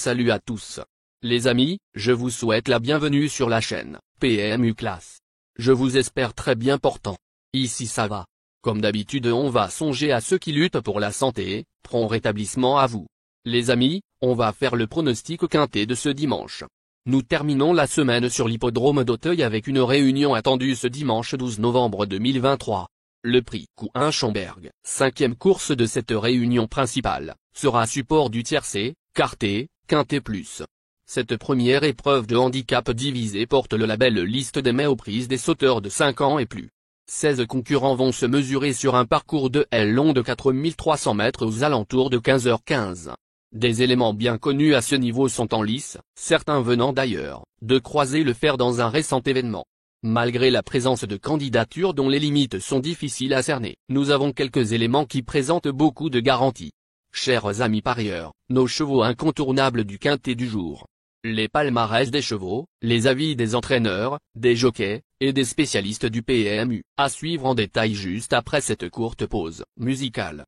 Salut à tous. Les amis, je vous souhaite la bienvenue sur la chaîne PMU Classe. Je vous espère très bien portant. Ici ça va. Comme d'habitude on va songer à ceux qui luttent pour la santé, prompt rétablissement à vous. Les amis, on va faire le pronostic quintet de ce dimanche. Nous terminons la semaine sur l'hippodrome d'Auteuil avec une réunion attendue ce dimanche 12 novembre 2023. Le prix Couin Schomberg, 5e course de cette réunion principale, sera support du tiercé, quartet, quintet plus. Cette première épreuve de handicap divisé porte le label liste des mets aux prises des sauteurs de 5 ans et plus. 16 concurrents vont se mesurer sur un parcours de L long de 4300 mètres aux alentours de 15h15. Des éléments bien connus à ce niveau sont en lice, certains venant d'ailleurs, de croiser le fer dans un récent événement. Malgré la présence de candidatures dont les limites sont difficiles à cerner, nous avons quelques éléments qui présentent beaucoup de garanties. Chers amis parieurs, nos chevaux incontournables du quintet du jour. Les palmarès des chevaux, les avis des entraîneurs, des jockeys, et des spécialistes du PMU, à suivre en détail juste après cette courte pause musicale.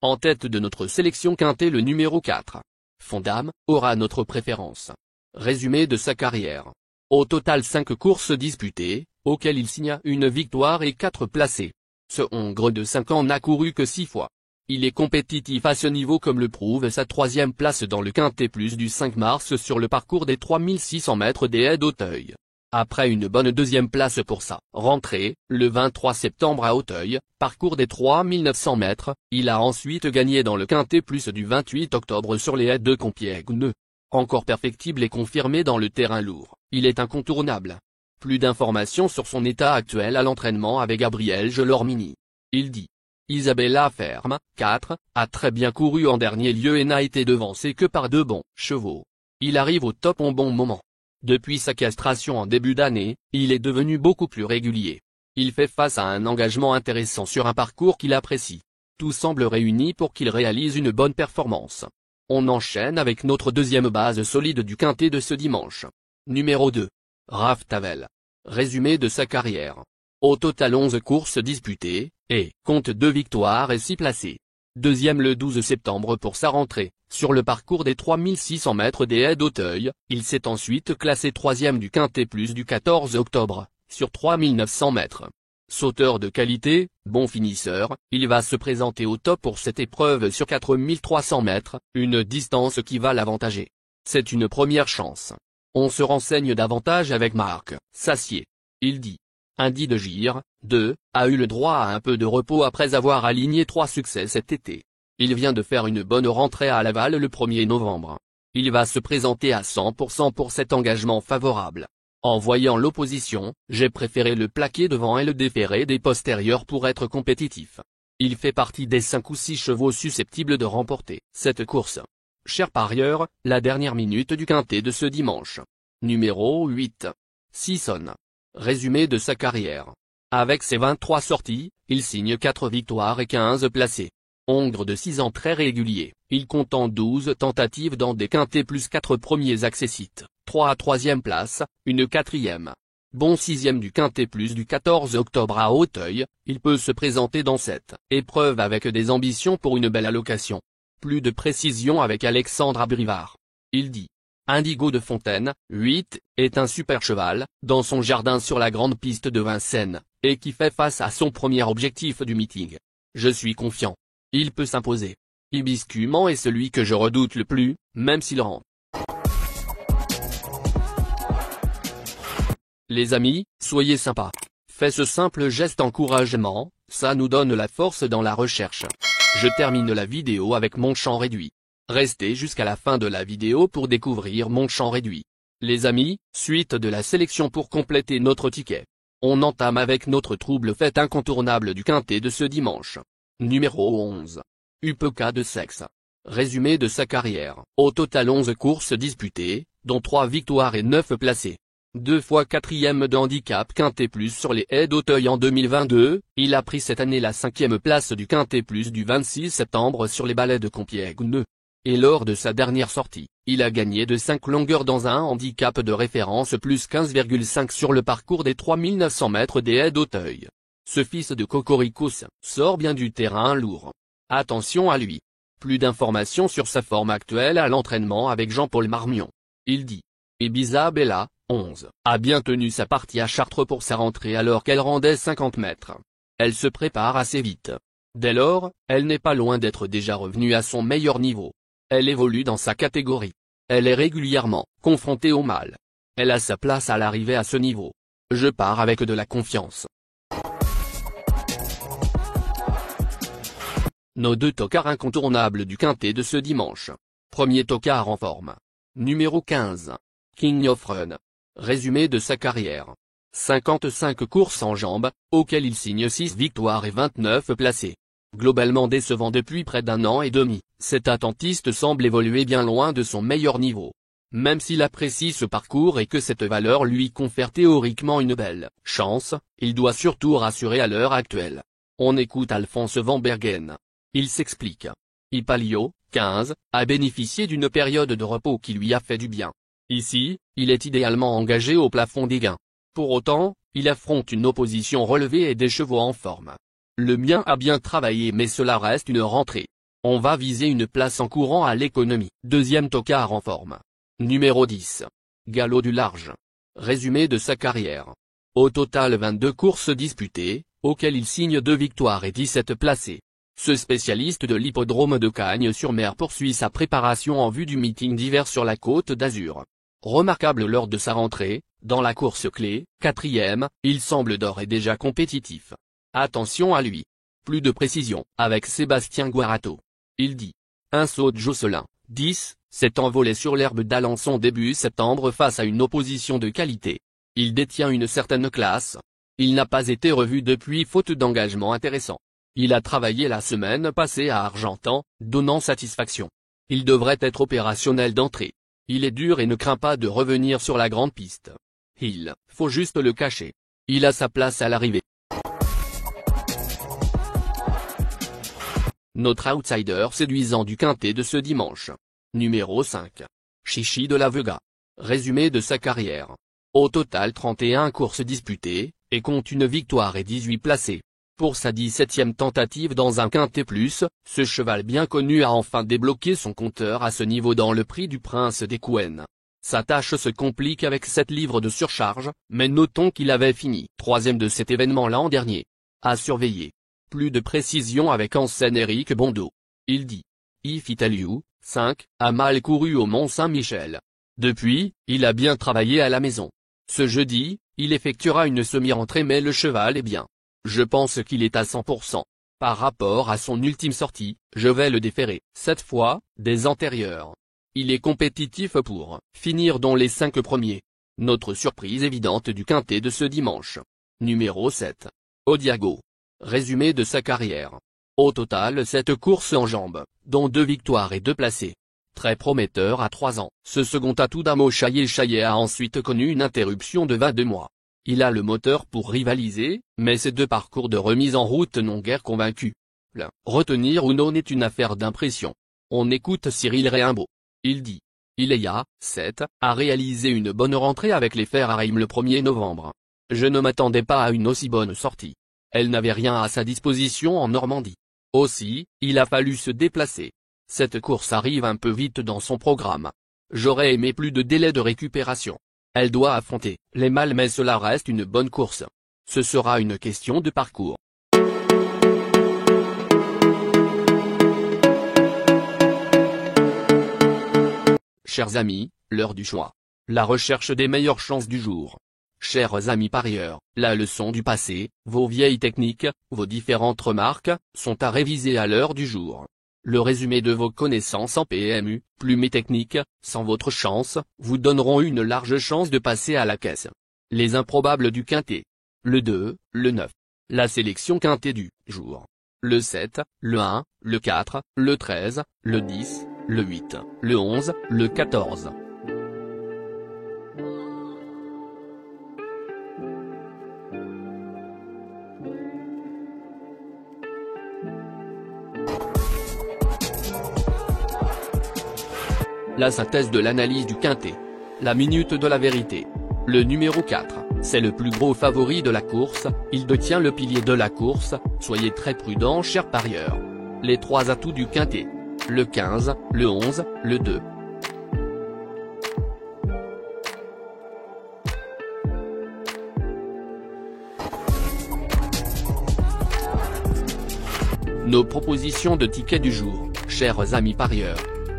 En tête de notre sélection quintet le numéro 4. Fondam, aura notre préférence. Résumé de sa carrière. Au total 5 courses disputées, auxquelles il signa une victoire et 4 placés. Ce Hongre de 5 ans n'a couru que 6 fois. Il est compétitif à ce niveau comme le prouve sa 3e place dans le quintet plus du 5 mars sur le parcours des 3600 mètres des Haies d'Auteuil. Après une bonne 2e place pour sa rentrée, le 23 septembre à Auteuil, parcours des 3900 mètres, il a ensuite gagné dans le quintet plus du 28 octobre sur les Haies de Compiègne. Encore perfectible et confirmé dans le terrain lourd, il est incontournable. Plus d'informations sur son état actuel à l'entraînement avec Gabriel Gelormini. Il dit: Isabella Ferme, 4, a très bien couru en dernier lieu et n'a été devancé que par 2 bons chevaux. Il arrive au top en bon moment. Depuis sa castration en début d'année, il est devenu beaucoup plus régulier. Il fait face à un engagement intéressant sur un parcours qu'il apprécie. Tout semble réuni pour qu'il réalise une bonne performance. On enchaîne avec notre 2e base solide du quintet de ce dimanche. Numéro 2. Raph Tavel. Résumé de sa carrière. Au total 11 courses disputées, et compte 2 victoires et 6 placés. 2e le 12 septembre pour sa rentrée, sur le parcours des 3600 mètres des Haies d'Auteuil, il s'est ensuite classé 3e du quintet plus du 14 octobre, sur 3900 mètres. Sauteur de qualité, bon finisseur, il va se présenter au top pour cette épreuve sur 4300 mètres, une distance qui va l'avantager. C'est une première chance. On se renseigne davantage avec Marc Sassier. Il dit: Indy de Gire, 2, a eu le droit à un peu de repos après avoir aligné 3 succès cet été. Il vient de faire une bonne rentrée à Laval le 1er novembre. Il va se présenter à 100% pour cet engagement favorable. En voyant l'opposition, j'ai préféré le plaquer devant et le déférer des postérieurs pour être compétitif. Il fait partie des 5 ou 6 chevaux susceptibles de remporter cette course. Chers parieurs, la dernière minute du quintet de ce dimanche. Numéro 8. Sisson. Résumé de sa carrière. Avec ses 23 sorties, il signe 4 victoires et 15 placés. Hongre de 6 ans très régulier, il compte en 12 tentatives dans des quintets plus 4 premiers accessites, 3 à 3e place, une 4e. Bon 6e du quintet plus du 14 octobre à Auteuil, il peut se présenter dans cette épreuve avec des ambitions pour une belle allocation. Plus de précision avec Alexandre Abrivard. Il dit: Indigo de Fontaine, 8, est un super cheval, dans son jardin sur la grande piste de Vincennes, et qui fait face à son premier objectif du meeting. Je suis confiant. Il peut s'imposer. Hibiscument est celui que je redoute le plus, même s'il rentre. Les amis, soyez sympas. Faites ce simple geste encouragement, ça nous donne la force dans la recherche. Je termine la vidéo avec mon champ réduit. Restez jusqu'à la fin de la vidéo pour découvrir mon champ réduit. Les amis, suite de la sélection pour compléter notre ticket. On entame avec notre trouble fête incontournable du quintet de ce dimanche. Numéro 11. UPK de sexe. Résumé de sa carrière. Au total 11 courses disputées, dont 3 victoires et 9 placés. 2 fois 4e de handicap quintet plus sur les Haies d'Auteuil en 2022, il a pris cette année la 5e place du quintet plus du 26 septembre sur les balais de Compiègne. Et lors de sa dernière sortie, il a gagné de 5 longueurs dans un handicap de référence plus 15,5 sur le parcours des 3900 mètres des Haies d'Auteuil. Ce fils de Cocorico's sort bien du terrain lourd. Attention à lui. Plus d'informations sur sa forme actuelle à l'entraînement avec Jean-Paul Marmion. Il dit. Ibiza Bella, 11, a bien tenu sa partie à Chartres pour sa rentrée alors qu'elle rendait 50 mètres. Elle se prépare assez vite. Dès lors, elle n'est pas loin d'être déjà revenue à son meilleur niveau. Elle évolue dans sa catégorie. Elle est régulièrement confrontée au mal. Elle a sa place à l'arrivée à ce niveau. Je pars avec de la confiance. Nos deux tocards incontournables du quintet de ce dimanche. Premier tocard en forme. Numéro 15. King of Run. Résumé de sa carrière. 55 courses en jambes, auxquelles il signe 6 victoires et 29 placés. Globalement décevant depuis près d'un an et demi, cet attentiste semble évoluer bien loin de son meilleur niveau. Même s'il apprécie ce parcours et que cette valeur lui confère théoriquement une belle chance, il doit surtout rassurer à l'heure actuelle. On écoute Alphonse Van Bergen. Il s'explique. Ipalio, 15, a bénéficié d'une période de repos qui lui a fait du bien. Ici, il est idéalement engagé au plafond des gains. Pour autant, il affronte une opposition relevée et des chevaux en forme. Le mien a bien travaillé mais cela reste une rentrée. On va viser une place en courant à l'économie. Deuxième tocard en forme. Numéro 10. Galop du Large. Résumé de sa carrière. Au total 22 courses disputées, auxquelles il signe 2 victoires et 17 placés. Ce spécialiste de l'hippodrome de Cagnes-sur-Mer poursuit sa préparation en vue du meeting d'hiver sur la Côte d'Azur. Remarquable lors de sa rentrée, dans la course clé, 4e, il semble d'ores et déjà compétitif. Attention à lui. Plus de précision, avec Sébastien Guarato. Il dit. Un saut de Josselin, 10, s'est envolé sur l'herbe d'Alençon début septembre face à une opposition de qualité. Il détient une certaine classe. Il n'a pas été revu depuis faute d'engagement intéressant. Il a travaillé la semaine passée à Argentan, donnant satisfaction. Il devrait être opérationnel d'entrée. Il est dur et ne craint pas de revenir sur la grande piste. Il faut juste le cacher. Il a sa place à l'arrivée. Notre outsider séduisant du quintet de ce dimanche. Numéro 5. Chichi de la Vega. Résumé de sa carrière. Au total 31 courses disputées, et compte une victoire et 18 placés. Pour sa 17e tentative dans un quintet plus, ce cheval bien connu a enfin débloqué son compteur à ce niveau dans le prix du Prince des Couennes. Sa tâche se complique avec 7 livres de surcharge, mais notons qu'il avait fini 3e de cet événement l'an dernier. À surveiller. Plus de précision avec en scène Éric Bondeau. Il dit. If Italio, 5, a mal couru au Mont-Saint-Michel. Depuis, il a bien travaillé à la maison. Ce jeudi, il effectuera une semi-rentrée mais le cheval est bien. Je pense qu'il est à 100%. Par rapport à son ultime sortie, je vais le déférer, cette fois, des antérieurs. Il est compétitif pour finir dans les 5 premiers. Notre surprise évidente du quintet de ce dimanche. Numéro 7. Odiago. Résumé de sa carrière. Au total 7 courses en jambes, dont 2 victoires et 2 placés. Très prometteur à 3 ans, ce second atout d'Amo Chaillet a ensuite connu une interruption de 22 mois. Il a le moteur pour rivaliser, mais ces 2 parcours de remise en route n'ont guère convaincu. Le retenir ou non est une affaire d'impression. On écoute Cyril Réimbaud. Il dit. Iléa, 7, a réalisé une bonne rentrée avec les fers à Reims le 1er novembre. Je ne m'attendais pas à une aussi bonne sortie. Elle n'avait rien à sa disposition en Normandie. Aussi, il a fallu se déplacer. Cette course arrive un peu vite dans son programme. J'aurais aimé plus de délai de récupération. Elle doit affronter les mâles mais cela reste une bonne course. Ce sera une question de parcours. Chers amis, l'heure du choix. La recherche des meilleures chances du jour. Chers amis parieurs, la leçon du passé, vos vieilles techniques, vos différentes remarques, sont à réviser à l'heure du jour. Le résumé de vos connaissances en PMU, plumes et techniques, sans votre chance, vous donneront une large chance de passer à la caisse. Les improbables du quintet. Le 2, le 9. La sélection quintet du jour. Le 7, le 1, le 4, le 13, le 10, le 8, le 11, le 14. La synthèse de l'analyse du quintet. La minute de la vérité. Le numéro 4, c'est le plus gros favori de la course, il détient le pilier de la course, soyez très prudents chers parieurs. Les 3 atouts du quintet. le 15, le 11, le 2. Nos propositions de tickets du jour, chers amis parieurs.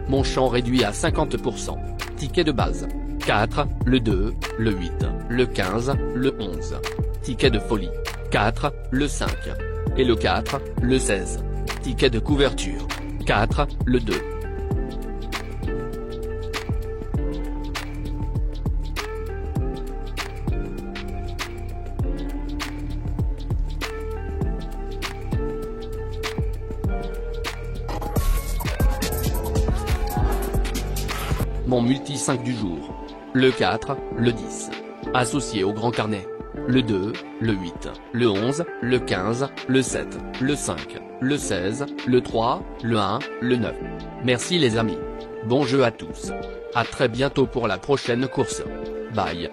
Mon champ réduit à 50%. Ticket de base. 4, le 2, le 8, le 15, le 11. Ticket de folie. 4, le 5. Et le 4, le 16. Ticket de couverture. 4, le 2. Mon multi 5 du jour. Le 4, le 10. Associé au grand carnet. Le 2, le 8, le 11, le 15, le 7, le 5, le 16, le 3, le 1, le 9. Merci les amis. Bon jeu à tous. À très bientôt pour la prochaine course. Bye.